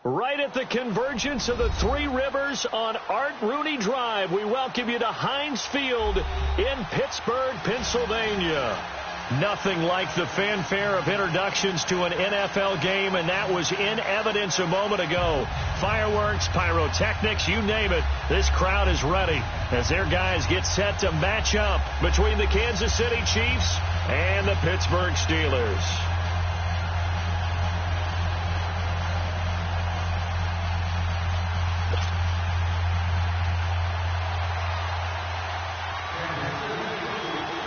Right at the convergence of the Three Rivers on Art Rooney Drive, we welcome you to Heinz Field in Pittsburgh, Pennsylvania. Nothing like the fanfare of introductions to an NFL game, and that was in evidence a moment ago. Fireworks, pyrotechnics, you name it. This crowd is ready as their guys get set to match up between the Kansas City Chiefs and the Pittsburgh Steelers.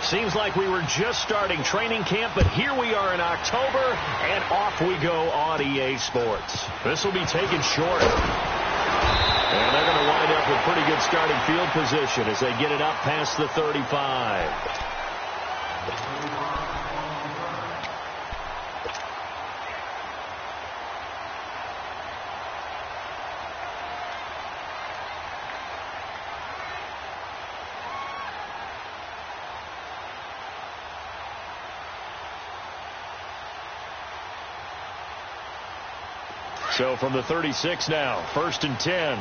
Seems like we were just starting training camp, but here we are in October, and off we go on EA Sports. This will be taken short. And they're going to wind up with pretty good starting field position as they get it up past the 35. So from the 36 now, 1st and 10.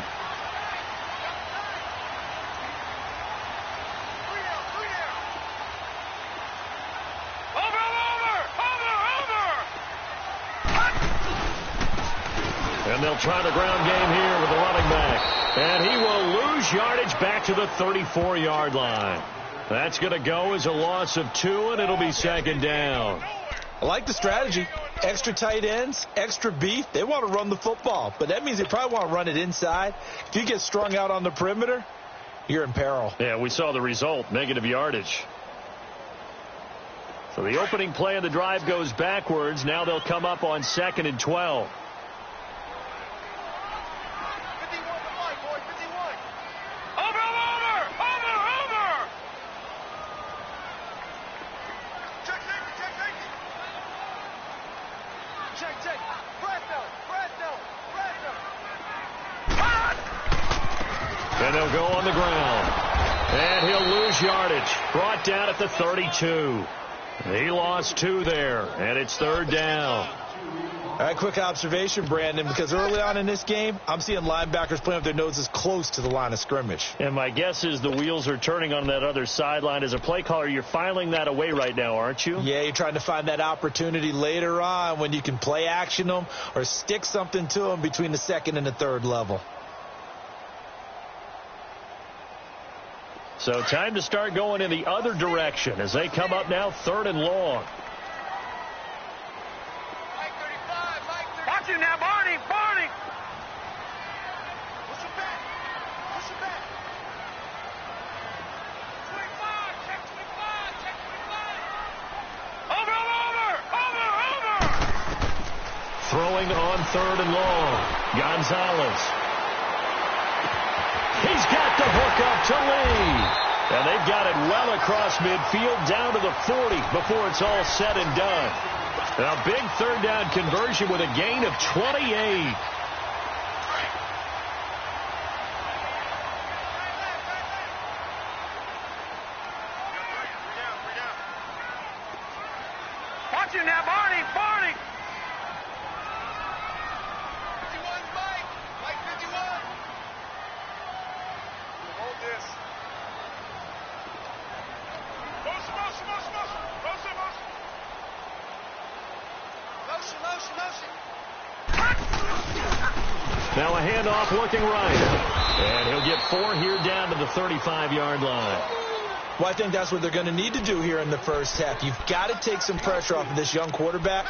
And they'll try the ground game here with the running back. And he will lose yardage back to the 34-yard line. That's going to go as a loss of 2, and it'll be 2nd down. I like the strategy. Extra tight ends, extra beef. They want to run the football, but that means they probably want to run it inside. If you get strung out on the perimeter, you're in peril. Yeah, we saw the result, negative yardage. So the opening play of the drive goes backwards. Now they'll come up on 2nd and 12. And they'll go on the ground. And he'll lose yardage. Brought down at the 32. He lost 2 there. And it's 3rd down. All right, quick observation, Brandon, because early on in this game, I'm seeing linebackers playing with their noses close to the line of scrimmage. And my guess is the wheels are turning on that other sideline. As a play caller, you're filing that away right now, aren't you? Yeah, you're trying to find that opportunity later on when you can play action them or stick something to them between the 2nd and the 3rd level. So time to start going in the other direction as they come up now 3rd and long. Watch it now, Barney! Push it back! 25! Check 25! Over! Throwing on 3rd and long. Gonzalez. He's got the hook up to Lee. And they've got it well across midfield down to the 40 before it's all said and done. A big 3rd down conversion with a gain of 28. Watch it now, Barney! 51, Mike 51. Hold this. Motion. Now a handoff looking right. And he'll get 4 here down to the 35-yard line. Well, I think that's what they're going to need to do here in the first half. You've got to take some pressure off of this young quarterback,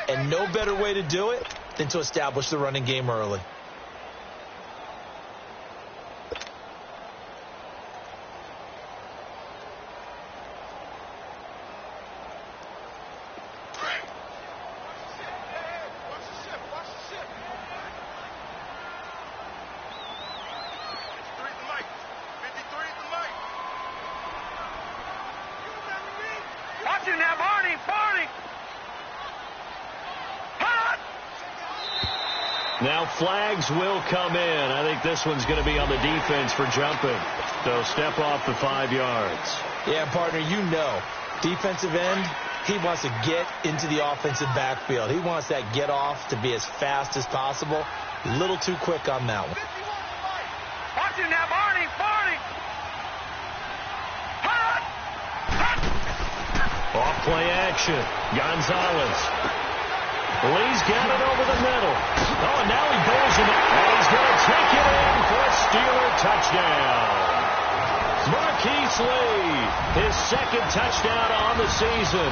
and no better way to do it than to establish the running game early. Now flags will come in. I think this one's going to be on the defense for jumping. So step off the 5 yards. Yeah, partner, you know, defensive end, he wants to get into the offensive backfield. He wants that get off to be as fast as possible. A little too quick on that one. Watch him now, Barney. Barney. Off play action. Gonzalez. Lee's got it over the middle. Oh, and now he pulls him up. And he's going to take it in for a Steeler touchdown. Marquise Lee, his second touchdown on the season.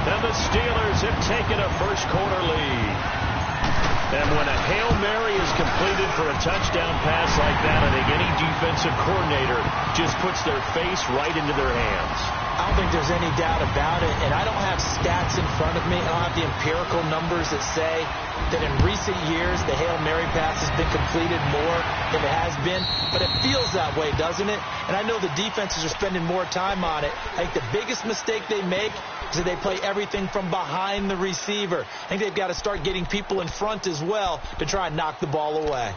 And the Steelers have taken a first-quarter lead. And when a Hail Mary is completed for a touchdown pass like that, I think any defensive coordinator just puts their face right into their hands. I don't think there's any doubt about it, and I don't have stats in front of me. I don't have the empirical numbers that say that in recent years the Hail Mary pass has been completed more than it has been, but it feels that way, doesn't it? And I know the defenses are spending more time on it. I think the biggest mistake they make is that they play everything from behind the receiver. I think they've got to start getting people in front as well to try and knock the ball away.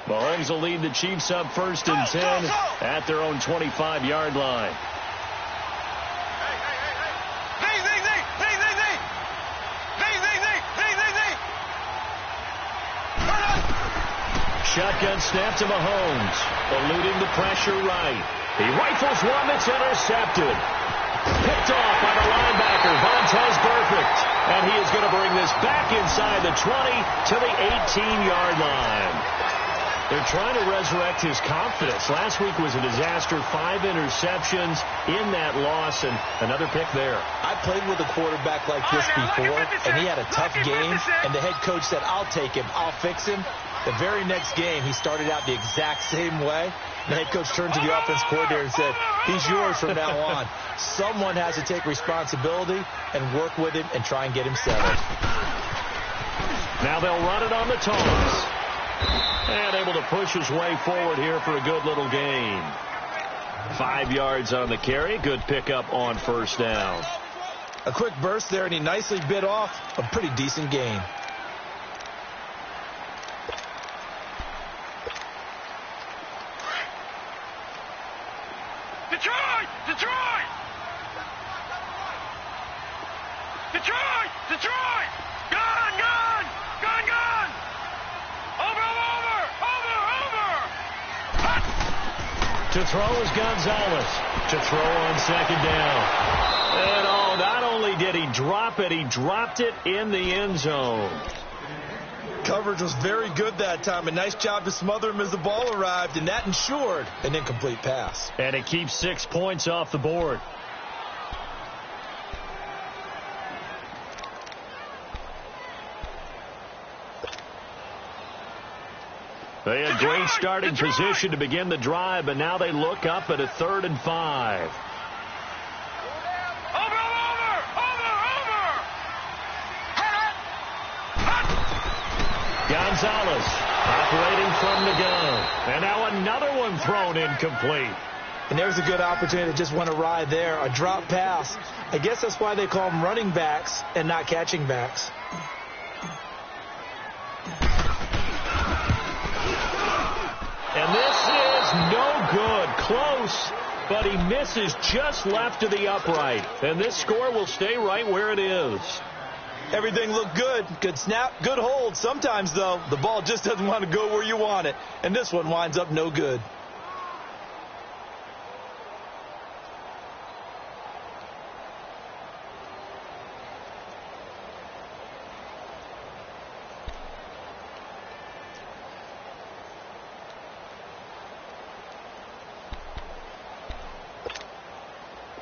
Mahomes will lead the Chiefs up 1st and 10 at their own 25-yard line. Shotgun snap to Mahomes, eluding the pressure right. He rifles one that's intercepted. Picked off by the linebacker, Vontaze Burfict. And he is going to bring this back inside the 20 to the 18-yard line. They're trying to resurrect his confidence. Last week was a disaster. 5 interceptions in that loss, and another pick there. I played with a quarterback like this before, and he had a tough game, and the head coach said, I'll take him, I'll fix him. The very next game, he started out the exact same way. The head coach turned to the offense coordinator and said, he's yours from now on. Someone has to take responsibility and work with him and try and get him settled. Now they'll run it on the toss. And able to push his way forward here for a good little gain. 5 yards on the carry. Good pickup on 1st down. A quick burst there, and he nicely bit off a pretty decent gain. Detroit! Detroit! Detroit! Detroit! Gone! Gone! Gone! Gone! Over! Over! Over! Over! To throw is Gonzalez. To throw on 2nd down. And oh, not only did he drop it, he dropped it in the end zone. Coverage was very good that time. A nice job to smother him as the ball arrived, and that ensured an incomplete pass. And it keeps 6 points off the board. They had great starting position to begin the drive, but now they look up at a 3rd and 5. Over! Over! Over! Over! Gonzalez operating from the gun. And now another one thrown incomplete. And there's a good opportunity that just went awry there. A drop pass. I guess that's why they call them running backs and not catching backs. And this is no good. Close, but he misses just left of the upright. And this score will stay right where it is. Everything looked good. Good snap, good hold. Sometimes, though, the ball just doesn't want to go where you want it. And this one winds up no good.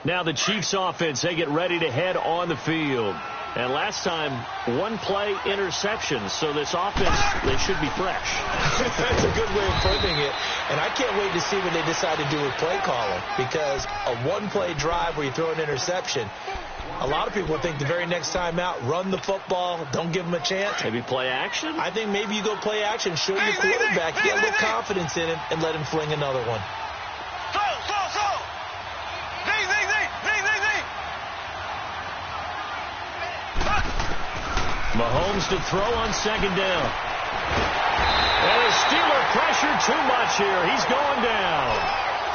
Now the Chiefs offense, they get ready to head on the field. And last time, 1 play interception. So this offense, they should be fresh. That's a good way of putting it. And I can't wait to see what they decide to do with play calling. Because a 1-play drive where you throw an interception, a lot of people think the very next time out, run the football, don't give them a chance. Maybe play action? I think maybe you go play action, show your quarterback, get a little confidence in him, and let him fling another one. Mahomes to throw on 2nd down. And the Steeler pressure too much here. He's going down.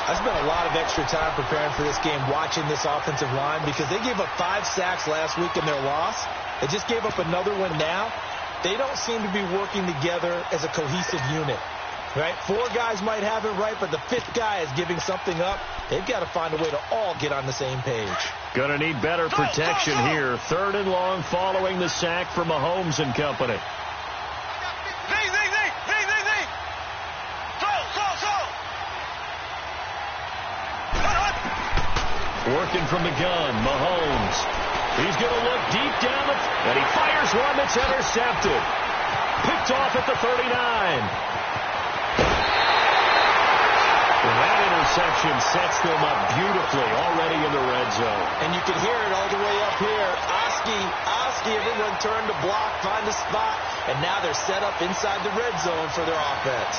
I spent a lot of extra time preparing for this game watching this offensive line because they gave up 5 sacks last week in their loss. They just gave up another one now. They don't seem to be working together as a cohesive unit. Right? 4 guys might have it right, but the 5th guy is giving something up. They've got to find a way to all get on the same page. Gonna need better protection here. 3rd and long following the sack from Mahomes and company. Working from the gun, Mahomes. He's going to look deep down and he fires one that's intercepted. Picked off at the 39. And that interception sets them up beautifully already in the red zone. And you can hear it all the way up here. Oski, everyone turned to block, find a spot, and now they're set up inside the red zone for their offense.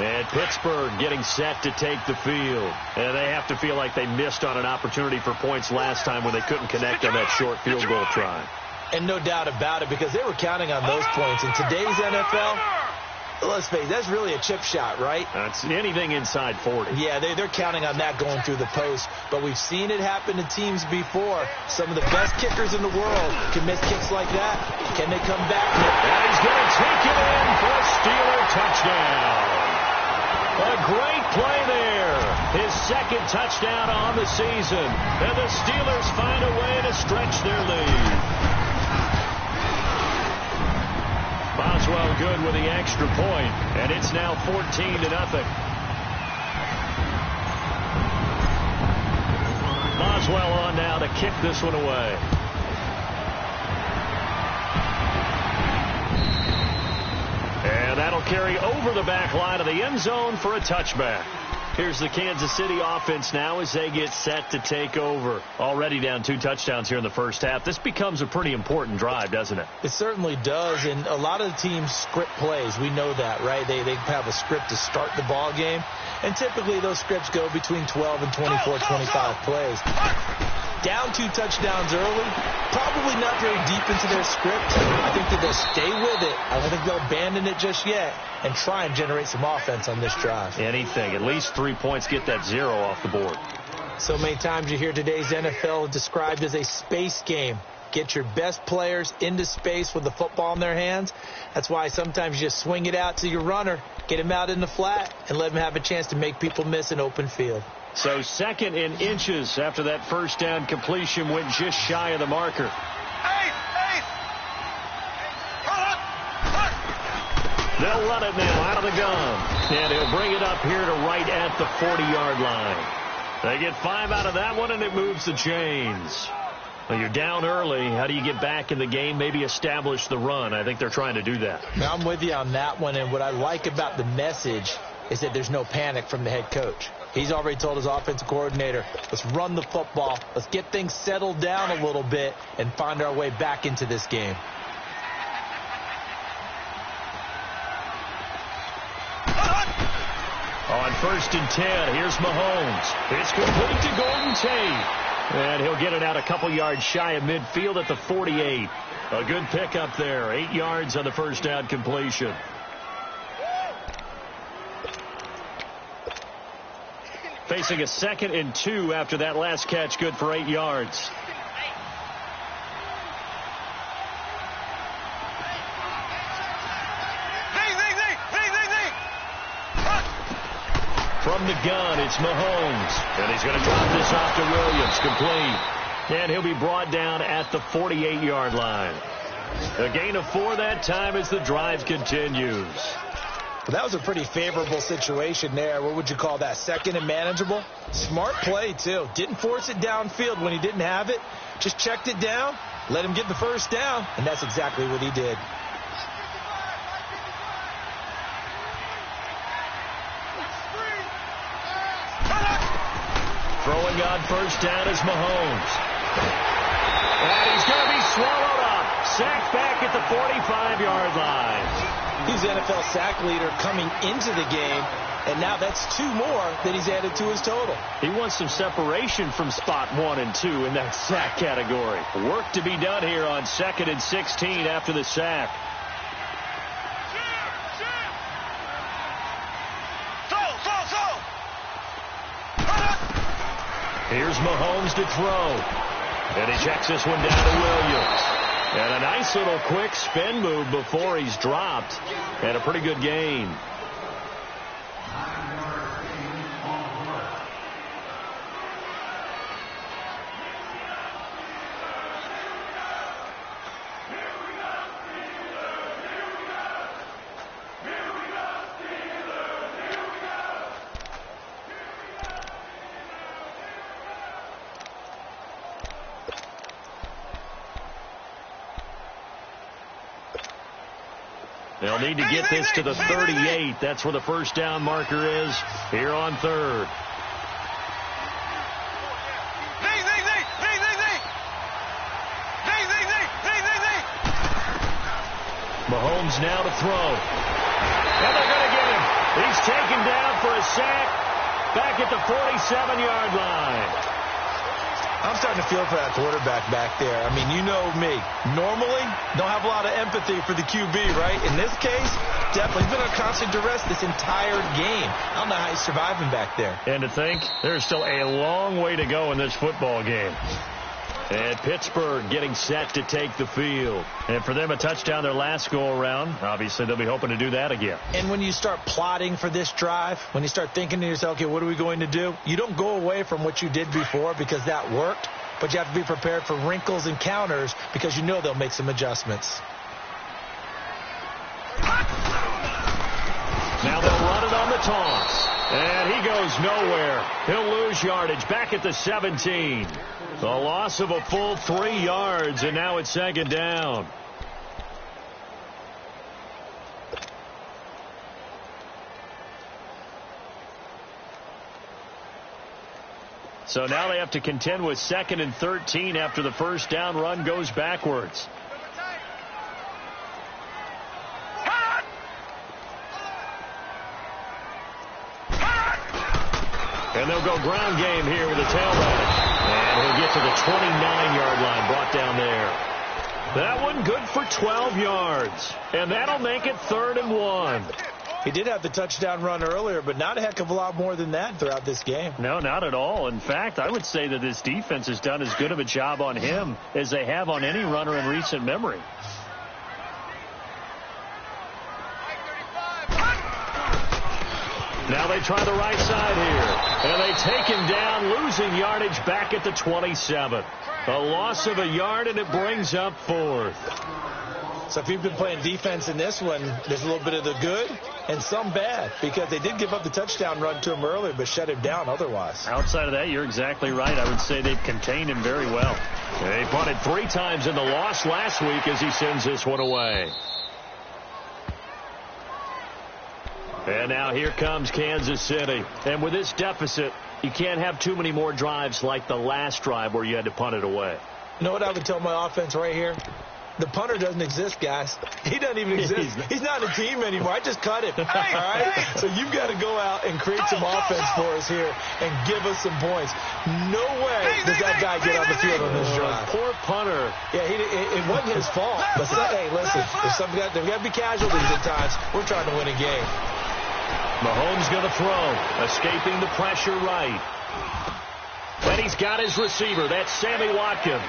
And Pittsburgh getting set to take the field. And they have to feel like they missed on an opportunity for points last time when they couldn't connect on that short field goal try. And no doubt about it, because they were counting on those points. In today's NFL, let's face it, that's really a chip shot, right? That's anything inside 40. Yeah, they're counting on that going through the post. But we've seen it happen to teams before. Some of the best kickers in the world can miss kicks like that. Can they come back? And he's going to take it in for a Steeler touchdown. A great play there. His 2nd touchdown on the season. And the Steelers find a way to stretch their lead. Boswell good with the extra point, and it's now 14-0. Boswell on now to kick this one away. And that'll carry over the back line of the end zone for a touchback. Here's the Kansas City offense now as they get set to take over. Already down 2 touchdowns here in the first half. This becomes a pretty important drive, doesn't it? It certainly does, and a lot of the teams script plays. We know that, right? They have a script to start the ball game, and typically those scripts go between 12 and 24, 25 plays. Down 2 touchdowns early, probably not very deep into their script. I think that they'll stay with it. I don't think they'll abandon it just yet and try and generate some offense on this drive. Anything. At least 3 points, get that 0 off the board. So many times you hear today's NFL described as a space game. Get your best players into space with the football in their hands. That's why sometimes you just swing it out to your runner, get him out in the flat, and let him have a chance to make people miss an open field. So 2nd in inches after that first down completion went just shy of the marker. They'll run it now out of the gun. And he'll bring it up here to right at the 40-yard line. They get 5 out of that one, and it moves the chains. Well, you're down early. How do you get back in the game? Maybe establish the run. I think they're trying to do that. Now, I'm with you on that one, and what I like about the message is that there's no panic from the head coach. He's already told his offensive coordinator, let's run the football, let's get things settled down a little bit and find our way back into this game. On 1st and 10, here's Mahomes. It's complete to Golden Tate. And he'll get it out a couple yards shy of midfield at the 48. A good pickup there. 8 yards on the first down completion. Facing a 2nd and 2 after that last catch, good for 8 yards. From the gun, it's Mahomes. And he's going to drop this off to Williams, complete. And he'll be brought down at the 48-yard line. A gain of 4 that time as the drive continues. Well, that was a pretty favorable situation there. What would you call that? 2nd and manageable? Smart play, too. Didn't force it downfield when he didn't have it. Just checked it down, let him get the first down, and that's exactly what he did. Throwing on first down is Mahomes. And he's going to be swallowed up. sack back at the 45-yard line. He's the NFL sack leader coming into the game, and now that's 2 more that he's added to his total. He wants some separation from spot 1 and 2 in that sack category. Work to be done here on 2nd and 16 after the sack. Here's Mahomes to throw. And he checks this one down to Williams. And a nice little quick spin move before he's dropped. And a pretty good gain. They'll need to get this to the 38. That's where the first down marker is here on 3rd. Mahomes now to throw. And they're going to get him. He's taken down for a sack back at the 47-yard line. I'm starting to feel for that quarterback back there. I mean, you know me. Normally, don't have a lot of empathy for the QB, right? In this case, definitely. He's been under constant duress this entire game. I don't know how he's surviving back there. And to think, there's still a long way to go in this football game. And Pittsburgh getting set to take the field. And for them, a touchdown their last go-around. Obviously, they'll be hoping to do that again. And when you start plotting for this drive, when you start thinking to yourself, okay, what are we going to do? You don't go away from what you did before because that worked. But you have to be prepared for wrinkles and counters because you know they'll make some adjustments. Now they'll run it on the toss. And he goes nowhere. He'll lose yardage back at the 17. The loss of a full 3 yards, and now it's 2nd down. So now they have to contend with 2nd and 13 after the first down run goes backwards. And they'll go ground game here with a tailback. And he'll get to the 29-yard line, brought down there. That one good for 12 yards. And that'll make it 3rd and 1. He did have the touchdown run earlier, but not a heck of a lot more than that throughout this game. No, not at all. In fact, I would say that this defense has done as good of a job on him as they have on any runner in recent memory. Now they try the right side here. And they take him down, losing yardage back at the 27. A loss of a yard, and it brings up 4th. So if you've been playing defense in this one, there's a little bit of the good and some bad, because they did give up the touchdown run to him earlier but shut him down otherwise. Outside of that, you're exactly right. I would say they've contained him very well. They punted 3 times in the loss last week as he sends this one away. And now here comes Kansas City. And with this deficit, you can't have too many more drives like the last drive where you had to punt it away. You know what I would tell my offense right here? The punter doesn't exist, guys. He doesn't even exist. He's not a team anymore. I just cut him. All right? So you've got to go out and create some offense for us here and give us some points. No way does that guy get on the field on this drive. Poor punter. Yeah, it wasn't his fault. But hey, listen, there's got to be casualties at times. We're trying to win a game. Mahomes going to throw, escaping the pressure right. But he's got his receiver. That's Sammy Watkins.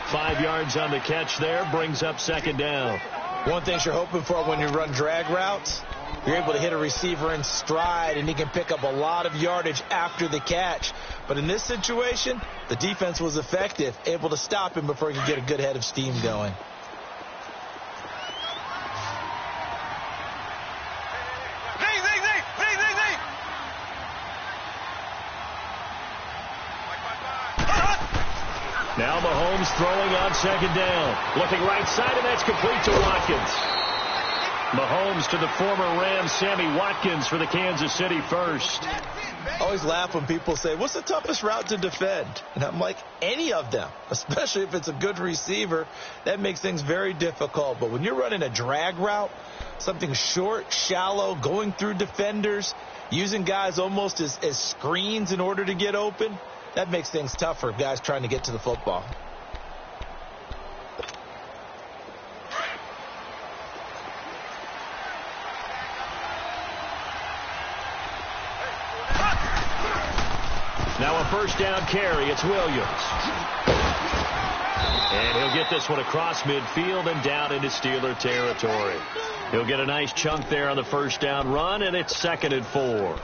5 yards on the catch there, brings up 2nd down. One thing you're hoping for when you run drag routes, you're able to hit a receiver in stride, and he can pick up a lot of yardage after the catch. But in this situation, the defense was effective, able to stop him before he could get a good head of steam going. Now Mahomes throwing on 2nd down. Looking right side, and that's complete to Watkins. Mahomes to the former Rams, Sammy Watkins, for the Kansas City first. I always laugh when people say, what's the toughest route to defend? And I'm like, any of them, especially if it's a good receiver. That makes things very difficult. But when you're running a drag route, something short, shallow, going through defenders, using guys almost as screens in order to get open, that makes things tough for guys trying to get to the football. Now a first down carry. It's Williams. And he'll get this one across midfield and down into Steeler territory. He'll get a nice chunk there on the first down run, and it's 2nd and 4.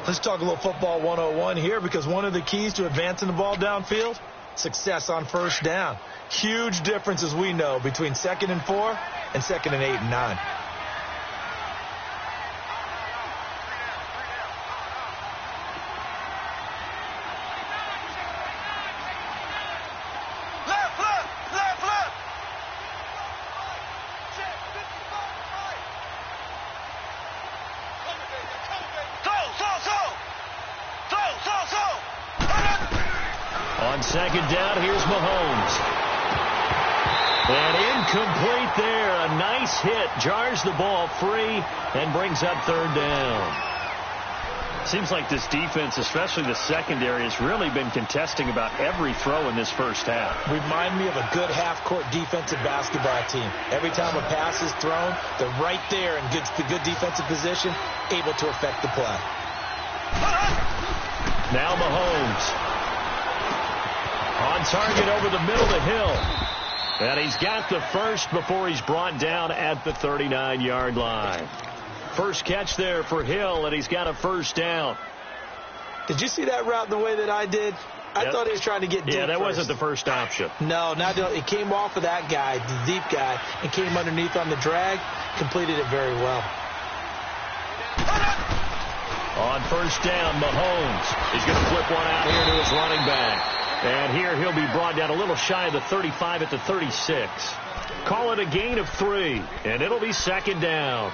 Let's talk a little football 101 here, because one of the keys to advancing the ball downfield, success on first down. Huge difference, as we know, between 2nd and 4 and 2nd and 8 and 9. On 2nd down, here's Mahomes. And incomplete there. A nice hit. Jars the ball free and brings up 3rd down. Seems like this defense, especially the secondary, has really been contesting about every throw in this first half. Remind me of a good half-court defensive basketball team. Every time a pass is thrown, they're right there and gets the good defensive position, able to affect the play. Now Mahomes. On target over the middle to Hill. And he's got the first before he's brought down at the 39-yard line. First catch there for Hill, and he's got a first down. Did you see that route the way that I did? I thought he was trying to get deep. Yeah, that wasn't the first option. No, it came off of that guy, the deep guy, and came underneath on the drag, completed it very well. On first down, Mahomes is going to flip one out here to his running back. And here he'll be brought down a little shy of the 35 at the 36. Call it a gain of 3, and it'll be 2nd down.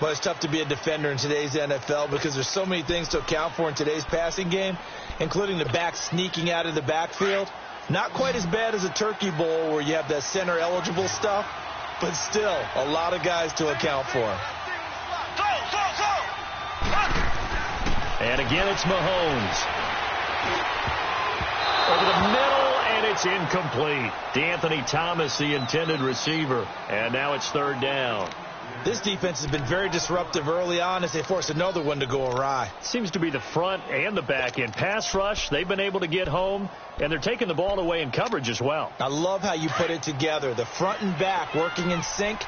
Well, it's tough to be a defender in today's NFL because there's so many things to account for in today's passing game, including the back sneaking out of the backfield. Not quite as bad as a turkey bowl where you have that center-eligible stuff, but still a lot of guys to account for. And again, it's Mahomes. Over the middle, and it's incomplete. D'Anthony Thomas, the intended receiver. And now it's 3rd down. This defense has been very disruptive early on as they force another one to go awry. Seems to be the front and the back end. Pass rush, they've been able to get home, and they're taking the ball away in coverage as well. I love how you put it together. The front and back working in sync,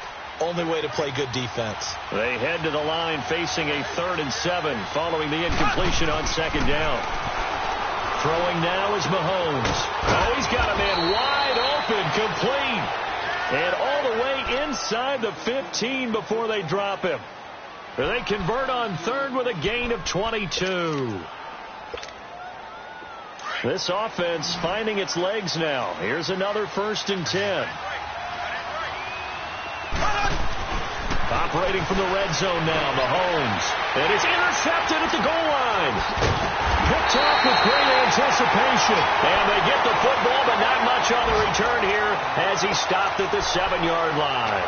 only way to play good defense. They head to the line facing a 3rd and 7 following the incompletion on 2nd down. Throwing now is Mahomes. Oh, he's got a man wide open, complete. And all the way inside the 15 before they drop him. They convert on 3rd with a gain of 22. This offense finding its legs now. Here's another 1st and 10. Operating from the red zone now, Mahomes. And it's intercepted at the goal line. Picked off with great anticipation. And they get the football, but not much on the return here as he stopped at the 7-yard line.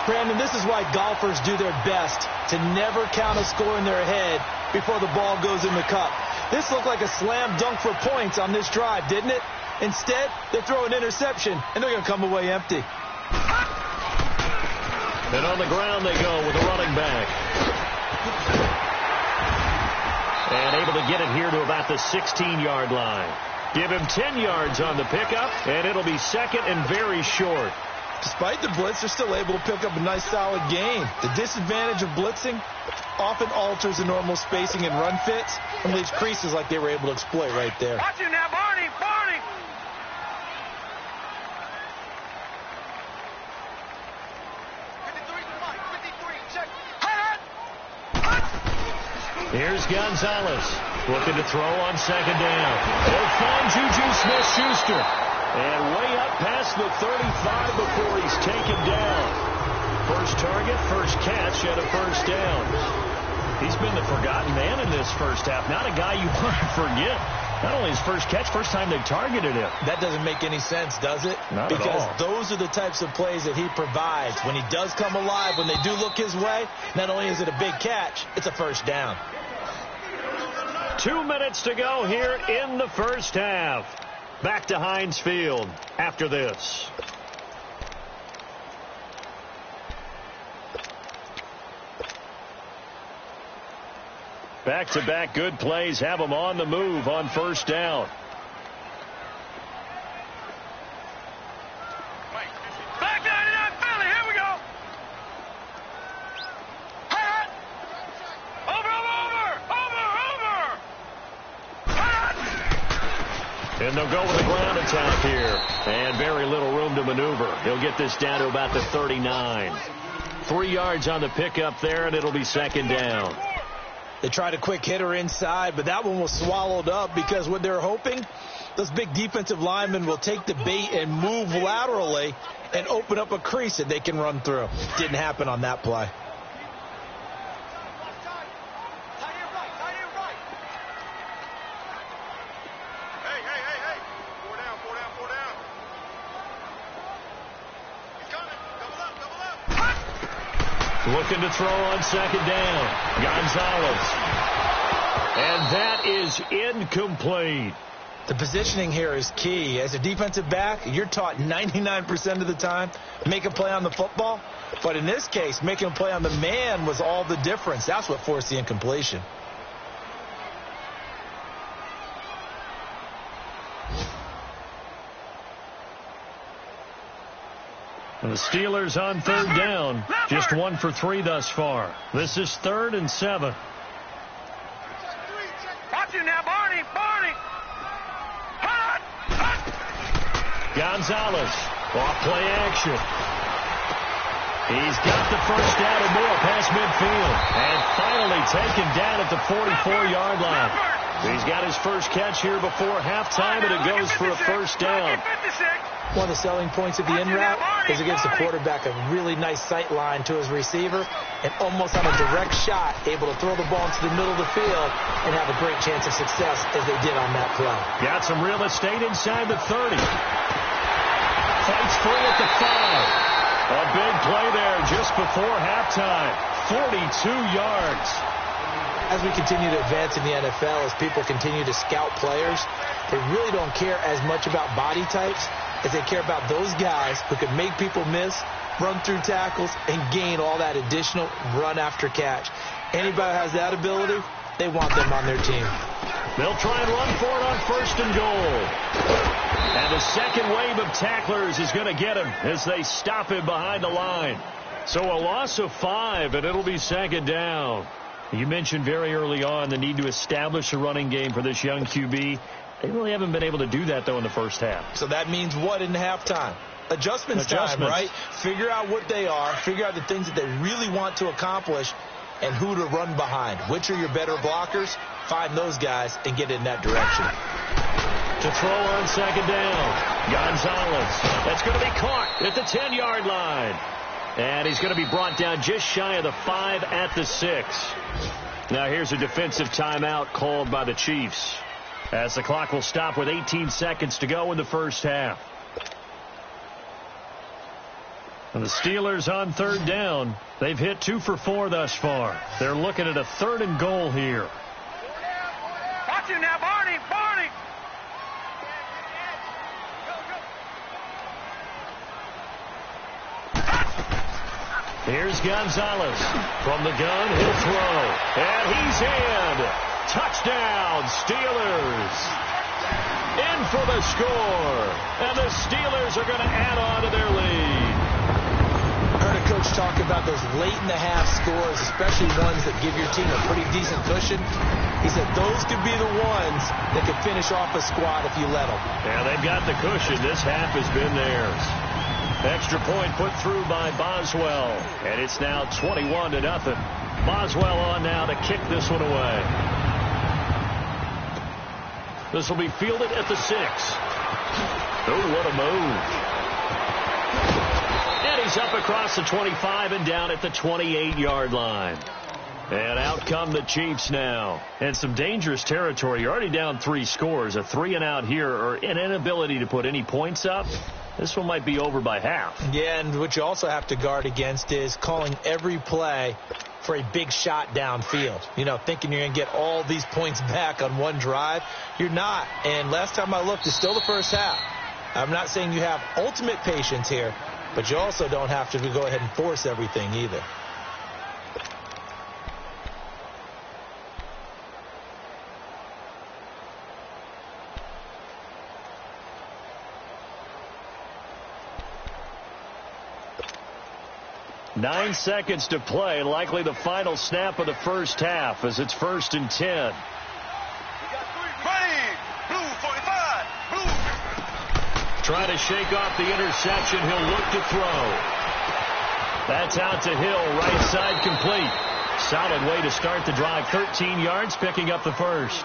Brandon, this is why golfers do their best to never count a score in their head before the ball goes in the cup. This looked like a slam dunk for points on this drive, didn't it? Instead, they throw an interception, and they're going to come away empty. And on the ground they go with a running back. And able to get it here to about the 16-yard line. Give him 10 yards on the pickup, and it'll be 2nd and very short. Despite the blitz, they're still able to pick up a nice, solid gain. The disadvantage of blitzing often alters the normal spacing and run fits and leaves creases like they were able to exploit right there. Watch him now, Barney! Barney! Here's Gonzalez looking to throw on 2nd down. They'll find Juju Smith-Schuster. And way up past the 35 before he's taken down. First target, first catch, and a 1st down. He's been the forgotten man in this first half. Not a guy you want to forget. Not only his first catch, first time they targeted him. That doesn't make any sense, does it? Not at all. Because those are the types of plays that he provides. When he does come alive, when they do look his way, not only is it a big catch, it's a first down. 2 minutes to go here in the first half. Back to Heinz Field after this. Back-to-back good plays have them on the move on first down. Back 99 Philly, here we go. Hot. Over. Hot. And they'll go with a ground attack here. And very little room to maneuver. He'll get this down to about the 39. 3 yards on the pickup there, and it'll be second down. They tried a quick hitter inside, but that one was swallowed up because what they're hoping, those big defensive linemen will take the bait and move laterally and open up a crease that they can run through. Didn't happen on that play. Hey. 4 down. He's coming. Double up. Looking to throw on second down. Gonzalez. And that is incomplete. The positioning here is key. As a defensive back, you're taught 99% of the time, make a play on the football. But in this case, making a play on the man was all the difference. That's what forced the incompletion. And the Steelers on third down. Just 1 for 3 thus far. This is 3rd and 7. Watch you now, Barney. Hot. Gonzalez. Off play action. He's got the first down and more past midfield. And finally taken down at the 44-yard line. He's got his first catch here before halftime, and it goes for a first down. One of the selling points of the in route is it gives the quarterback a really nice sight line to his receiver and almost on a direct shot able to throw the ball into the middle of the field and have a great chance of success as they did on that play. Got some real estate inside the 30. Fights free at the 5. A big play there just before halftime. 42 yards. As we continue to advance in the NFL, as people continue to scout players, they really don't care as much about body types as they care about those guys who can make people miss, run through tackles, and gain all that additional run after catch. Anybody who has that ability, they want them on their team. They'll try and run for it on first and goal. And the second wave of tacklers is going to get him as they stop him behind the line. So a loss of 5, and it'll be second down. You mentioned very early on the need to establish a running game for this young QB. They really haven't been able to do that, though, in the first half. So that means what in halftime? Adjustments time, right? Figure out what they are, figure out the things that they really want to accomplish, and who to run behind. Which are your better blockers? Find those guys and get in that direction. To throw on second down, Gonzalez. That's going to be caught at the 10-yard line. And he's going to be brought down just shy of the 5 at the 6. Now here's a defensive timeout called by the Chiefs, as the clock will stop with 18 seconds to go in the first half. And the Steelers on third down. They've hit 2 for 4 thus far. They're looking at a 3rd and goal here. Watch you now, Barney. Here's Gonzalez. From the gun, he'll throw. And he's in. Touchdown, Steelers. In for the score. And the Steelers are going to add on to their lead. I heard a coach talk about those late-in-the-half scores, especially ones that give your team a pretty decent cushion. He said those could be the ones that could finish off a squad if you let them. Yeah, they've got the cushion. This half has been theirs. Extra point put through by Boswell. And it's now 21-0. Boswell on now to kick this one away. This will be fielded at the 6. Oh, what a move. And he's up across the 25 and down at the 28-yard line. And out come the Chiefs now. And some dangerous territory. You're already down 3 scores. A 3-and-out here, or an inability to put any points up. This one might be over by half. Yeah, and what you also have to guard against is calling every play for a big shot downfield. You know, thinking you're going to get all these points back on one drive. You're not. And last time I looked, it's still the first half. I'm not saying you have ultimate patience here, but you also don't have to go ahead and force everything either. Nine seconds to play, likely the final snap of the first half as it's 1st and 10. Ready, blue 45, blue. Trying to shake off the interception. He'll look to throw. That's out to Hill, right side complete. Solid way to start the drive. 13 yards, picking up the first.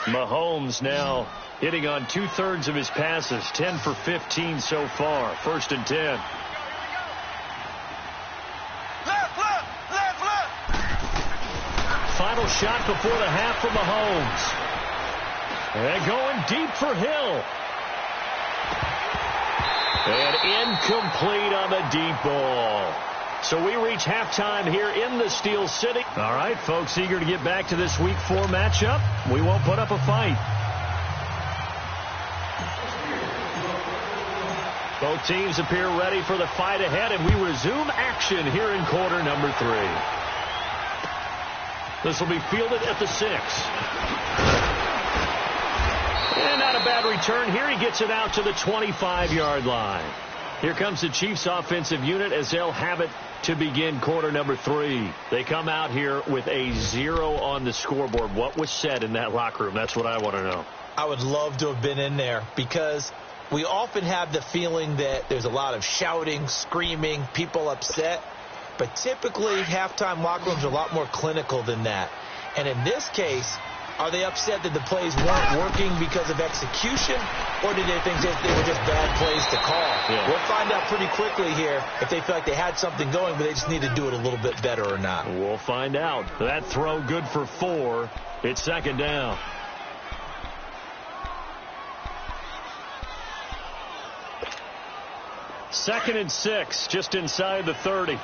Mahomes now hitting on 2/3 of his passes, 10 for 15 so far. 1st and 10. Left. Final shot before the half for Mahomes. And going deep for Hill. And incomplete on the deep ball. So we reach halftime here in the Steel City. All right, folks, eager to get back to this Week 4 matchup. We won't put up a fight. Both teams appear ready for the fight ahead, and we resume action here in quarter number 3. This will be fielded at the 6. And not a bad return here. He gets it out to the 25-yard line. Here comes the Chiefs offensive unit as they'll have it to begin quarter number 3. They come out here with a 0 on the scoreboard. What was said in that locker room? That's what I want to know. I would love to have been in there because we often have the feeling that there's a lot of shouting, screaming, people upset. But typically, halftime locker rooms are a lot more clinical than that. And in this case, are they upset that the plays weren't working because of execution, or did they think that they were just bad plays to call? Yeah. We'll find out pretty quickly here if they feel like they had something going, but they just need to do it a little bit better or not. We'll find out. That throw good for 4. It's 2nd down. Second and 6, just inside the 30.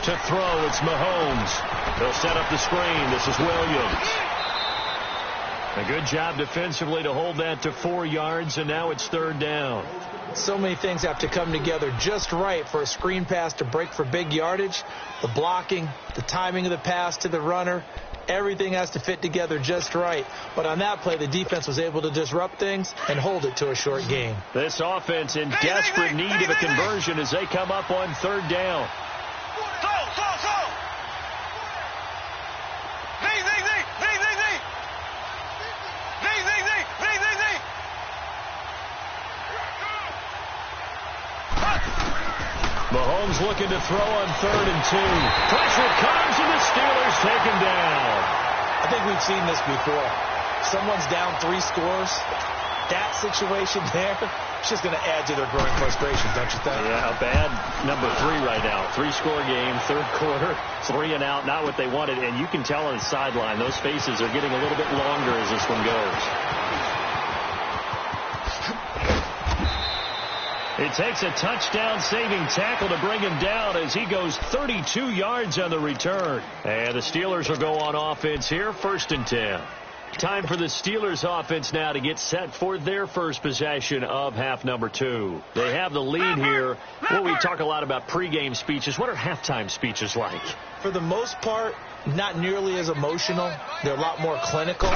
To throw, it's Mahomes. They'll set up the screen. This is Williams. A good job defensively to hold that to 4 yards, and now it's 3rd down. So many things have to come together just right for a screen pass to break for big yardage. The blocking, the timing of the pass to the runner, everything has to fit together just right. But on that play, the defense was able to disrupt things and hold it to a short gain. This offense in desperate need of a conversion as they come up on 3rd down. Mahomes looking to throw on 3rd and 2. Pressure comes, and the Steelers take him down. I think we've seen this before. Someone's down 3 scores. That situation there, it's just going to add to their growing frustrations, don't you think? Yeah, a bad number 3 right now. 3-score game, 3rd quarter, 3 and out, not what they wanted. And you can tell on the sideline, those faces are getting a little bit longer as this one goes. It takes a touchdown-saving tackle to bring him down as he goes 32 yards on the return. And the Steelers will go on offense here, 1st and 10. Time for the Steelers offense now to get set for their first possession of half number 2. They have the lead here. Well, we talk a lot about pregame speeches. What are halftime speeches like? For the most part, not nearly as emotional. They're a lot more clinical.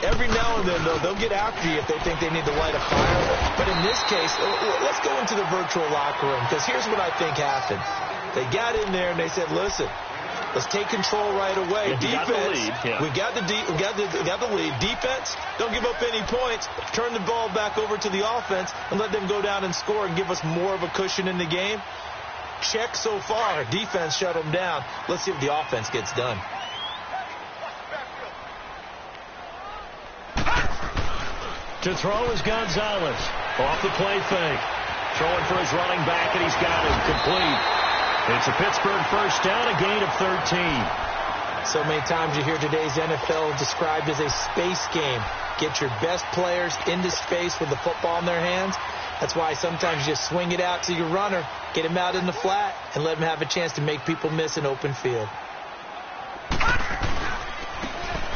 Every now and then, though, they'll get after you if they think they need to light a fire. But in this case, let's go into the virtual locker room, because here's what I think happened. They got in there and they said, listen, let's take control right away. Defense, we got the lead. Defense, don't give up any points. Turn the ball back over to the offense and let them go down and score and give us more of a cushion in the game. Check so far. Defense shut them down. Let's see if the offense gets done. To throw is Gonzalez. Off the play fake. Throwing for his running back, and he's got him. Complete. It's a Pittsburgh first down, a gain of 13. So many times you hear today's NFL described as a space game. Get your best players into space with the football in their hands. That's why sometimes you just swing it out to your runner, get him out in the flat, and let him have a chance to make people miss an open field.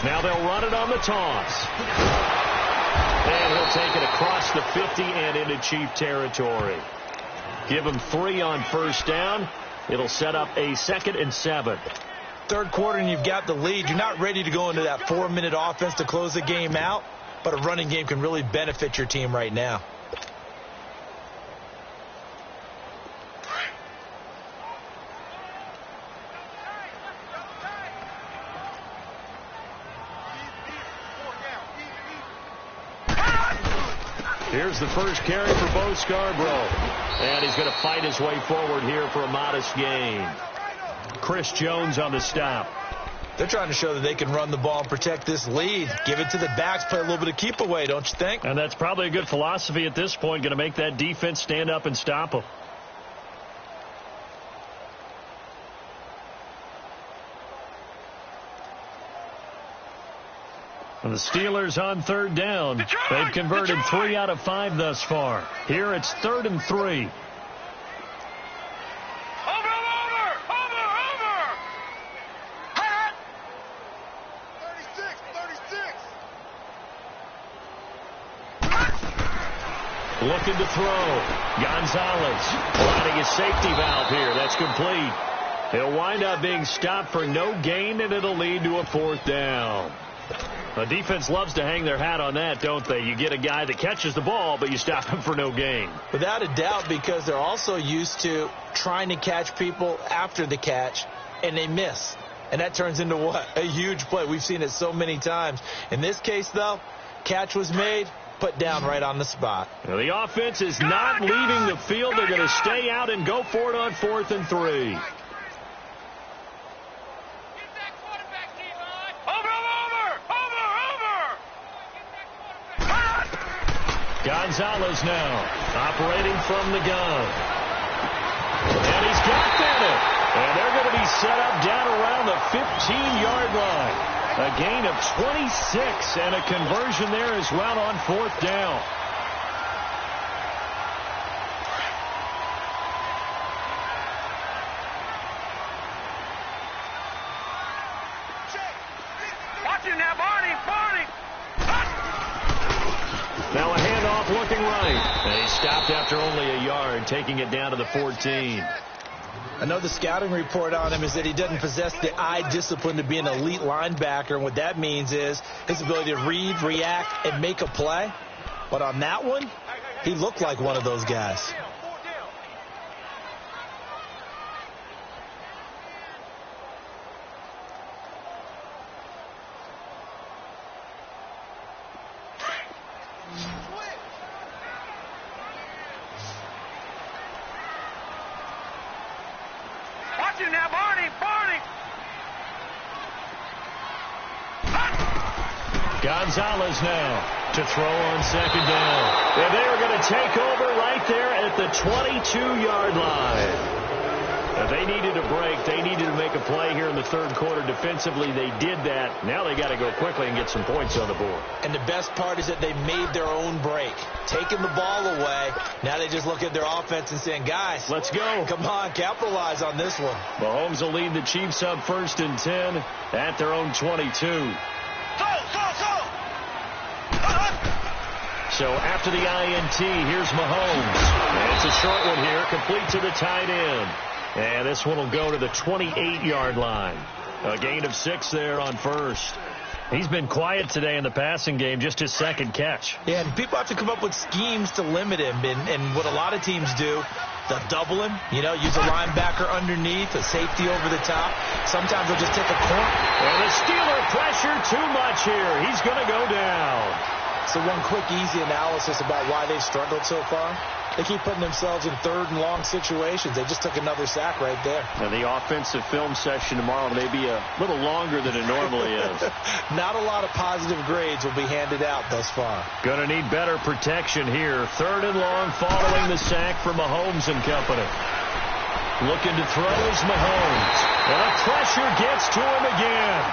Now they'll run it on the toss. And he'll take it across the 50 and into Chief territory. Give him 3 on first down. It'll set up a 2nd and 7. Third quarter and you've got the lead. You're not ready to go into that 4-minute offense to close the game out, but a running game can really benefit your team right now. Here's the first carry for Bo Scarborough. And he's going to fight his way forward here for a modest gain. Chris Jones on the stop. They're trying to show that they can run the ball and protect this lead. Give it to the backs, play a little bit of keep away, don't you think? And that's probably a good philosophy at this point, going to make that defense stand up and stop them. And the Steelers on third down. They've converted 3 out of 5 thus far. Here it's 3rd and 3. Over! Hot! 36. Looking to throw. Gonzalez finding a safety valve here. That's complete. He'll wind up being stopped for no gain, and it'll lead to a 4th down. The defense loves to hang their hat on that, don't they? You get a guy that catches the ball, but you stop him for no gain. Without a doubt, because they're also used to trying to catch people after the catch, and they miss. And that turns into what? A huge play. We've seen it so many times. In this case, though, catch was made, put down right on the spot. Now, the offense is not leaving the field. They're going to stay out and go for it on 4th and 3. Gonzalez now operating from the gun. And he's got that. And they're going to be set up down around the 15-yard line. A gain of 26 and a conversion there as well on 4th down. Now a handoff looking right. And he stopped after only a yard, taking it down to the 14. I know the scouting report on him is that he doesn't possess the eye discipline to be an elite linebacker. And what that means is his ability to read, react, and make a play. But on that one, he looked like one of those guys. Gonzalez now to throw on 2nd down. And they are going to take over right there at the 22-yard line. They needed a break. They needed to make a play here in the 3rd quarter. Defensively, they did that. Now they got to go quickly and get some points on the board. And the best part is that they made their own break. Taking the ball away. Now they just look at their offense and saying, guys, let's go. Come on, capitalize on this one. Mahomes will lead the Chiefs up 1st and 10 at their own 22. Go! So after the INT, here's Mahomes. And it's a short one here, complete to the tight end. And this one will go to the 28-yard line. A gain of 6 there on first. He's been quiet today in the passing game, just his second catch. Yeah, and people have to come up with schemes to limit him. And what a lot of teams do, they'll double him, use a linebacker underneath, a safety over the top. Sometimes they'll just take a corner. And the Steeler pressure too much here. He's going to go down. So one quick, easy analysis about why they've struggled so far. They keep putting themselves in third and long situations. They just took another sack right there. And the offensive film session tomorrow may be a little longer than it normally is. Not a lot of positive grades will be handed out thus far. Going to need better protection here. Third and long following the sack from Mahomes and company. Looking to throw is Mahomes. And the pressure gets to him again.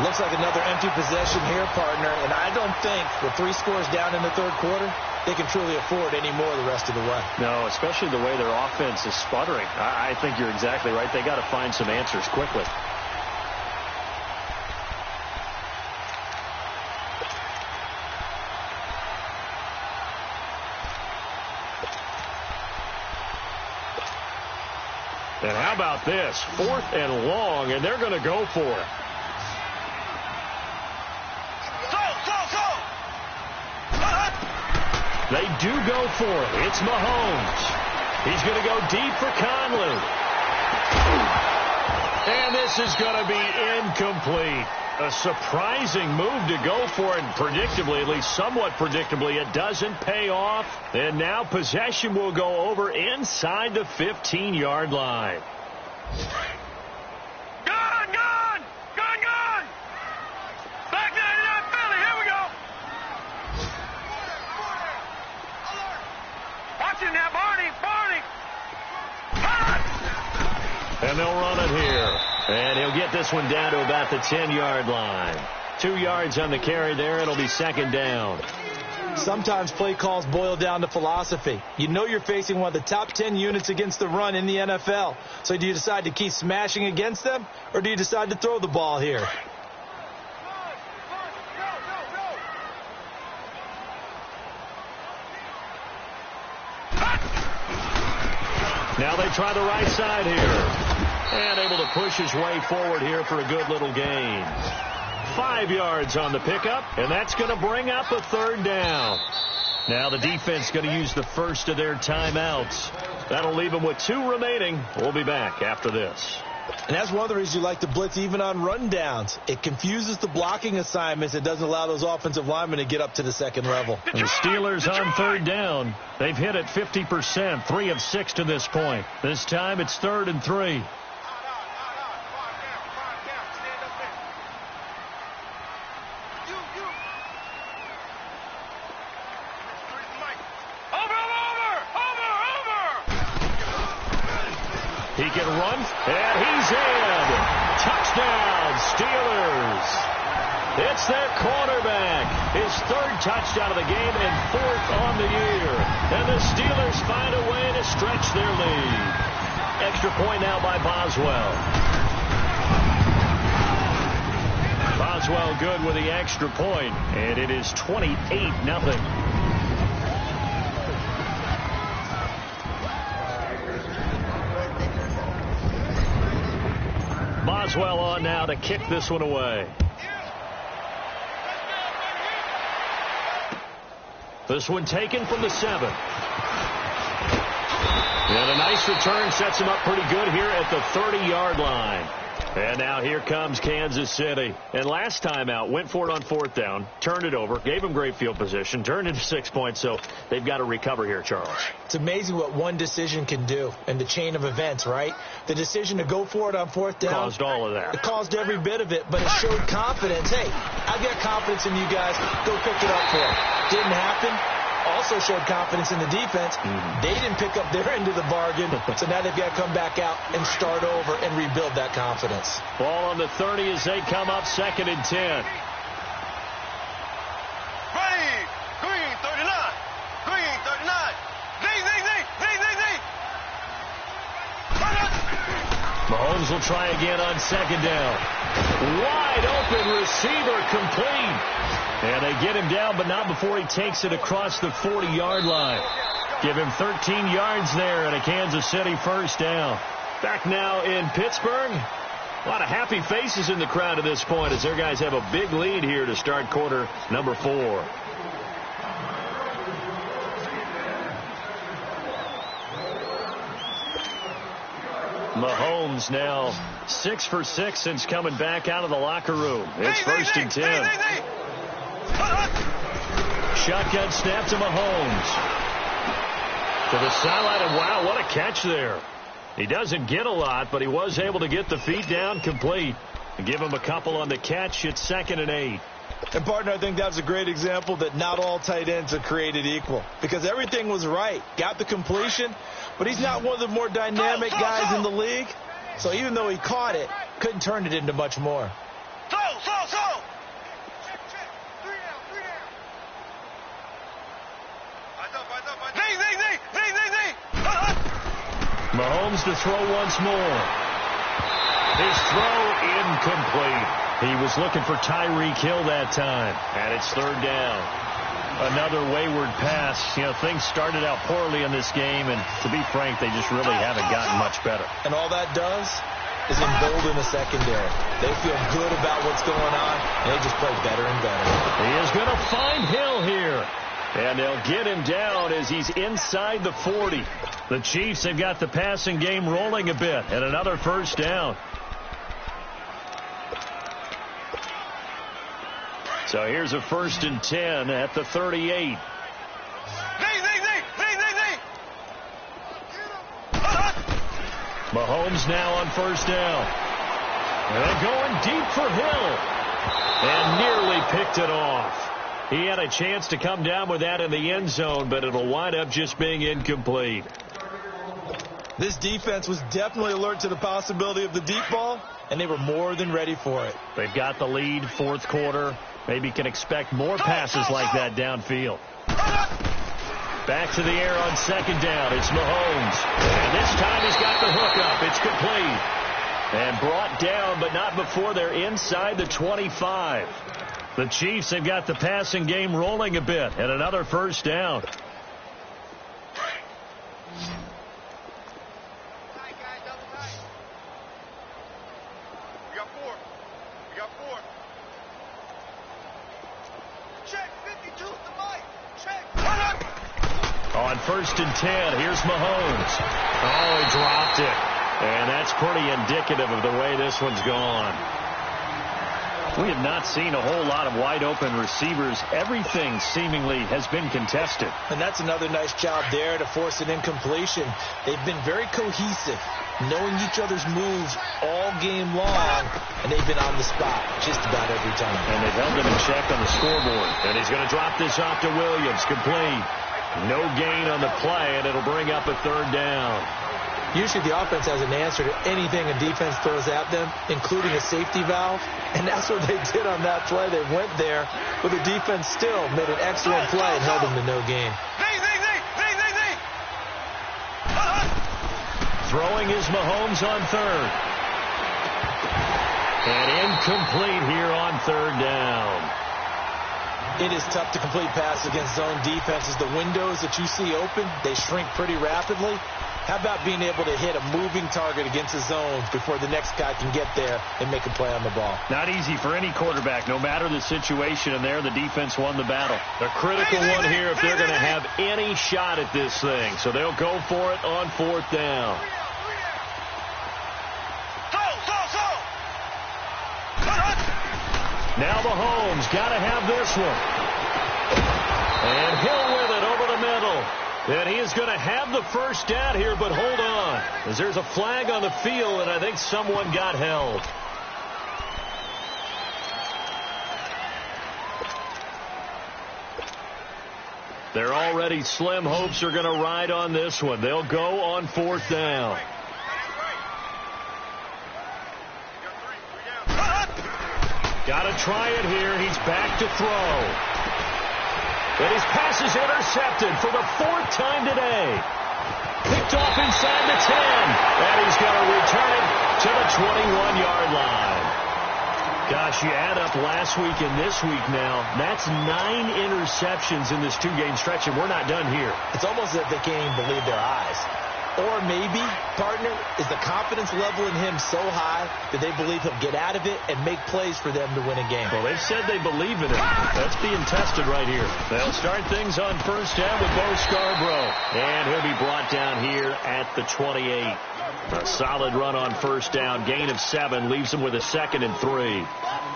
Looks like another empty possession here, partner. And I don't think with 3 scores down in the third quarter, they can truly afford any more the rest of the way. No, especially the way their offense is sputtering. I think you're exactly right. They got to find some answers quickly. And how about this? 4th and long, and they're going to go for it. They do go for it. It's Mahomes. He's going to go deep for Conley. And this is going to be incomplete. A surprising move to go for it. Predictably, at least somewhat predictably, it doesn't pay off. And now possession will go over inside the 15-yard line. And they'll run it here. And he'll get this one down to about the 10-yard line. 2 yards on the carry there. It'll be second down. Sometimes play calls boil down to philosophy. You know you're facing one of the top 10 units against the run in the NFL. So do you decide to keep smashing against them, or do you decide to throw the ball here? Now they try the right side here. And able to push his way forward here for a good little gain. 5 yards on the pickup, and that's going to bring up a third down. Now the defense going to use the first of their timeouts. That'll leave them with 2 remaining. We'll be back after this. And that's one of the reasons you like to blitz even on rundowns. It confuses the blocking assignments. It doesn't allow those offensive linemen to get up to the second level. And the Steelers on third down. They've hit it 50%, 3 of 6 to this point. This time it's 3rd and 3. He can run, and he's in. Touchdown, Steelers. It's their quarterback. His 3rd touchdown of the game and 4th on the year. And the Steelers find a way to stretch their lead. Extra point now by Boswell. Boswell good with the extra point, and it is 28-0. Boswell on now to kick this one away. This one taken from the 7. And a nice return sets him up pretty good here at the 30-yard line. And now here comes Kansas City. And last time out, went for it on 4th down, turned it over, gave him great field position, turned into 6 points, so they've got to recover here, Charles. It's amazing what one decision can do in the chain of events, right? The decision to go for it on 4th down. Caused all of that. It caused every bit of it, but it showed confidence. Hey, I've got confidence in you guys. Go pick it up for it. Didn't happen. Also showed confidence in the defense. They didn't pick up their end of the bargain, so now they've got to come back out and start over and rebuild that confidence. Ball on the 30 as they come up 2nd and 10. Green 39. Green 39. Z. Mahomes will try again on second down. Wide open receiver, complete. And they get him down, but not before he takes it across the 40-yard line. Give him 13 yards there and a Kansas City first down. Back now in Pittsburgh. A lot of happy faces in the crowd at this point as their guys have a big lead here to start quarter number 4. Mahomes now 6 for 6 since coming back out of the locker room. It's first and 10. Shotgun snap to Mahomes. To the sideline, and wow, what a catch there. He doesn't get a lot, but he was able to get the feet down complete. And give him a couple on the catch. It's 2nd and 8. And, partner, I think that's a great example that not all tight ends are created equal. Because everything was right. Got the completion, but he's not one of the more dynamic guys in the league. So even though he caught it, couldn't turn it into much more. Mahomes to throw once more. His throw incomplete. He was looking for Tyreek Hill that time. And it's 3rd down. Another wayward pass. You know, things started out poorly in this game, and to be frank, they just really haven't gotten much better. And all that does is embolden the secondary. They feel good about what's going on, and they just play better and better. He is going to find Hill here. And they'll get him down as he's inside the 40. The Chiefs have got the passing game rolling a bit, and another first down. So here's a 1st and 10 at the 38. Mahomes now on first down. They're going deep for Hill. And nearly picked it off. He had a chance to come down with that in the end zone, but it'll wind up just being incomplete. This defense was definitely alert to the possibility of the deep ball, and they were more than ready for it. They've got the lead, 4th quarter. Maybe can expect more passes like that downfield. Back to the air on 2nd down. It's Mahomes. And this time he's got the hookup. It's complete. And brought down, but not before they're inside the 25. The Chiefs have got the passing game rolling a bit, and another first down. On 1st and 10, here's Mahomes. Oh, he dropped it. And that's pretty indicative of the way this one's gone. We have not seen a whole lot of wide-open receivers. Everything seemingly has been contested. And that's another nice job there to force an incompletion. They've been very cohesive, knowing each other's moves all game long, and they've been on the spot just about every time. And they've held him in check on the scoreboard. And he's going to drop this off to Williams. Complete. No gain on the play, and it'll bring up a 3rd down. Usually the offense has an answer to anything a defense throws at them, including a safety valve. And that's what they did on that play. They went there, but the defense still made an excellent play and held them to no gain. Throwing is Mahomes on 3rd. And incomplete here on 3rd down. It is tough to complete passes against zone defenses. The windows that you see open, they shrink pretty rapidly. How about being able to hit a moving target against a zone before the next guy can get there and make a play on the ball? Not easy for any quarterback, no matter the situation, and there the defense won the battle. The critical one here if they're going to have any shot at this thing. So they'll go for it on 4th down. Now Mahomes got to have this one. And Hill with it over the middle. And he is going to have the first down here, but hold on. As there's a flag on the field, and I think someone got held. They're already slim hopes are going to ride on this one. They'll go on 4th down. Got to try it here. He's back to throw. And his pass is intercepted for the 4th time today. Picked off inside the 10. And he's going to return it to 21-yard line. Gosh, you add up last week and this week now, that's 9 interceptions in this 2-game stretch, and we're not done here. It's almost as if they can't even believe their eyes. Or maybe, partner, is the confidence level in him so high that they believe he'll get out of it and make plays for them to win a game. Well, they've said they believe in him. That's being tested right here. They'll start things on first down with Bo Scarborough. And he'll be brought down here at the 28. A solid run on first down. Gain of 7 leaves them with a 2nd and 3.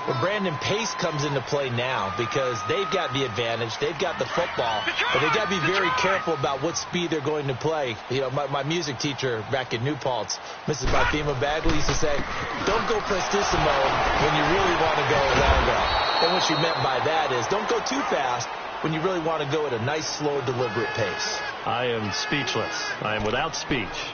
Well, Brandon, pace comes into play now because they've got the advantage. They've got the football, but they've got to be very careful about what speed they're going to play. You know, my music teacher back in New Paltz, Mrs. Bafima Bagley, used to say, don't go prestissimo when you really want to go largo. And what she meant by that is don't go too fast when you really want to go at a nice, slow, deliberate pace. I am speechless. I am without speech.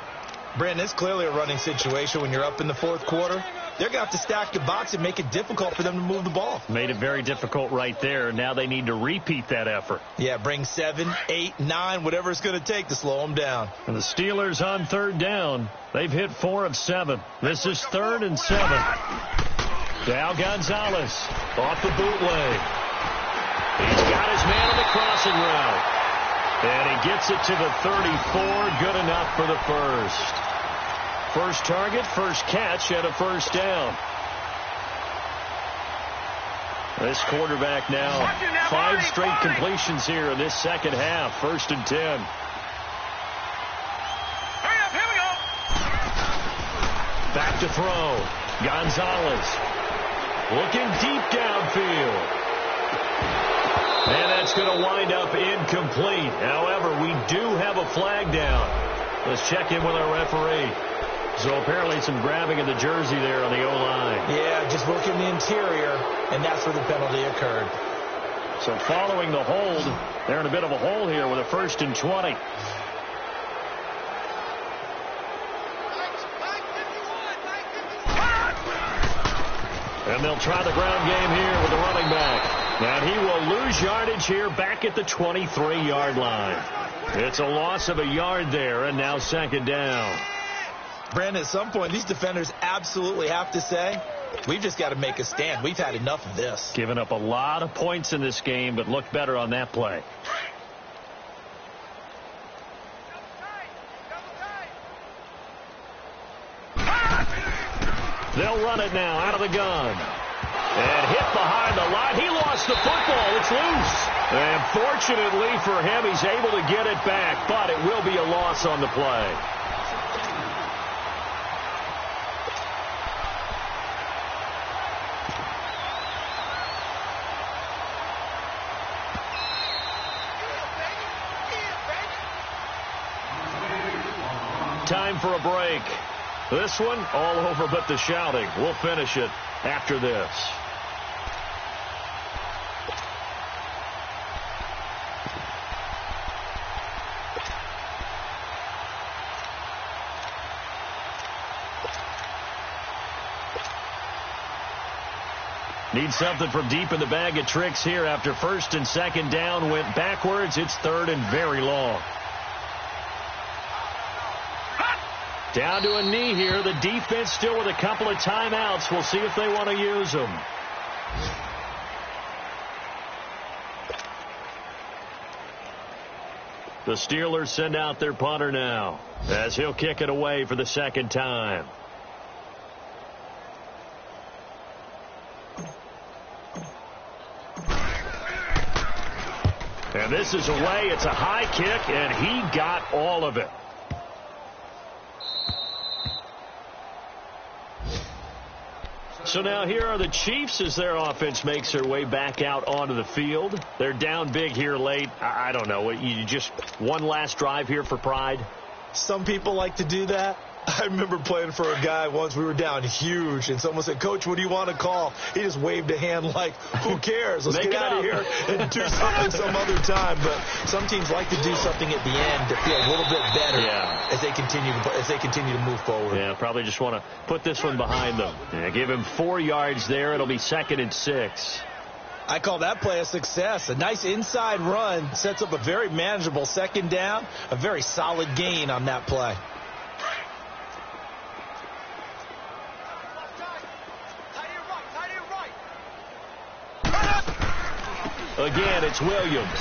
Brandon, it's clearly a running situation when you're up in the fourth quarter. They're going to have to stack the box and make it difficult for them to move the ball. Made it very difficult right there. Now they need to repeat that effort. Yeah, bring 7, 8, 9, whatever it's going to take to slow them down. And the Steelers on third down. They've hit 4 of 7. This is 3rd and 7. Now Gonzalez off the bootleg. He's got his man on the crossing route. And he gets it to the 34. Good enough for the first. First target, first catch, and a first down. This quarterback now, 5 straight completions here in this second half. 1st and 10. Hurry up, here we go. Back to throw. Gonzalez looking deep downfield. And that's going to wind up incomplete. However, we do have a flag down. Let's check in with our referee. So apparently some grabbing of the jersey there on the O-line. Yeah, just look in the interior, and that's where the penalty occurred. So following the hold, they're in a bit of a hole here with a 1st and 20. And they'll try the ground game here with the running back. And he will lose yardage here back at the 23-yard line. It's a loss of a yard there, and now 2nd down. Brandon, at some point, these defenders absolutely have to say, we've just got to make a stand. We've had enough of this. Giving up a lot of points in this game, but looked better on that play. They'll run it now out of the gun. And hit behind the line. He lost the football. It's loose. And fortunately for him, he's able to get it back, but it will be a loss on the play. Time for a break. This one, all over but the shouting. We'll finish it after this. Need something from deep in the bag of tricks here after 1st and 2nd down. Went backwards. It's 3rd and very long. Down to a knee here. The defense still with a couple of timeouts. We'll see if they want to use them. The Steelers send out their punter now as he'll kick it away for the 2nd time. And this is away. It's a high kick, and he got all of it. So now here are the Chiefs as their offense makes their way back out onto the field. They're down big here late. I don't know. You just one last drive here for pride? Some people like to do that. I remember playing for a guy once. We were down huge, and someone said, "Coach, what do you want to call?" He just waved a hand like, who cares? Let's get out of here and do something some other time. But some teams like to do something at the end to feel a little bit better as they continue to move forward. Yeah, probably just want to put this one behind them. Yeah, give him 4 yards there. It'll be 2nd and 6. I call that play a success. A nice inside run sets up a very manageable 2nd down, a very solid gain on that play. Again, it's Williams.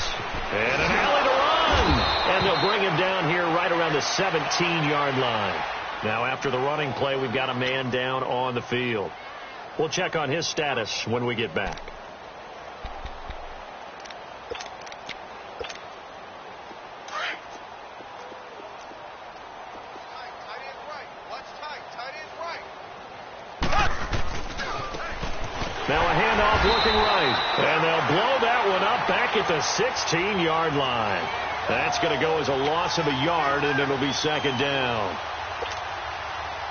And an alley to run. And they'll bring him down here right around the 17-yard line. Now, after the running play, we've got a man down on the field. We'll check on his status when we get back. Now a handoff looking right. And they'll blow that one up back at the 16-yard line. That's going to go as a loss of a yard, and it'll be second down.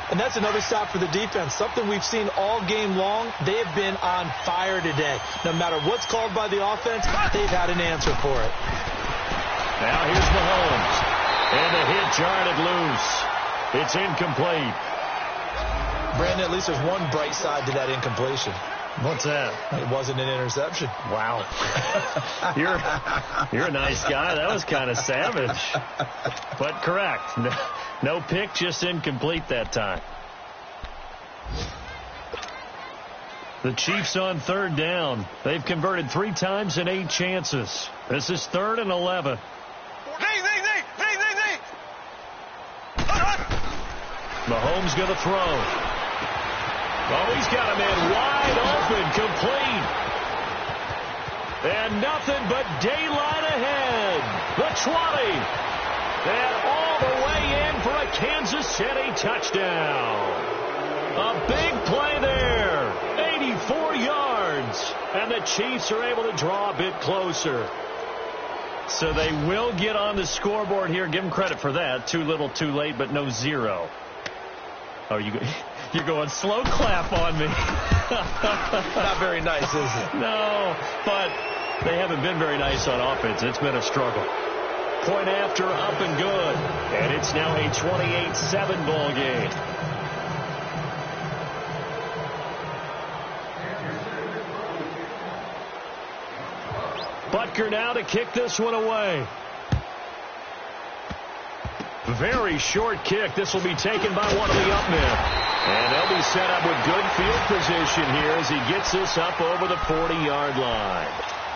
And that's another stop for the defense. Something we've seen all game long. They have been on fire today. No matter what's called by the offense, they've had an answer for it. Now here's Mahomes. And the hit jarred it loose. It's incomplete. Brandon, at least there's one bright side to that incompletion. What's that? It wasn't an interception. Wow. You're a nice guy. That was kind of savage. But correct. No pick, just incomplete that time. The Chiefs on third down. They've converted 3 times in 8 chances. This is 3rd and 11. Mahomes going to throw. Oh, he's got a man wide open, complete. And nothing but daylight ahead. The 20. And all the way in for a Kansas City touchdown. A big play there. 84 yards. And the Chiefs are able to draw a bit closer. So they will get on the scoreboard here. Give them credit for that. Too little, too late, but no 0. Oh, you're going slow clap on me. Not very nice, is it? No, but they haven't been very nice on offense. It's been a struggle. Point after, up and good. And it's now a 28-7 ball game. Butker now to kick this one away. Very short kick. This will be taken by one of the up men. And they'll be set up with good field position here as he gets this up over the 40-yard line.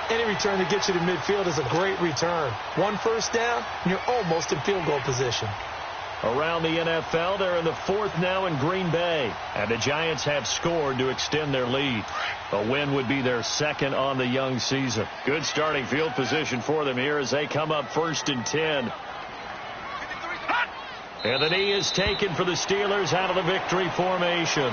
Any return that gets you to midfield is a great return. 1 first down, and you're almost in field goal position. Around the NFL, they're in the 4th now in Green Bay. And the Giants have scored to extend their lead. A win would be their 2nd on the young season. Good starting field position for them here as they come up 1st and 10. And the knee is taken for the Steelers out of the victory formation.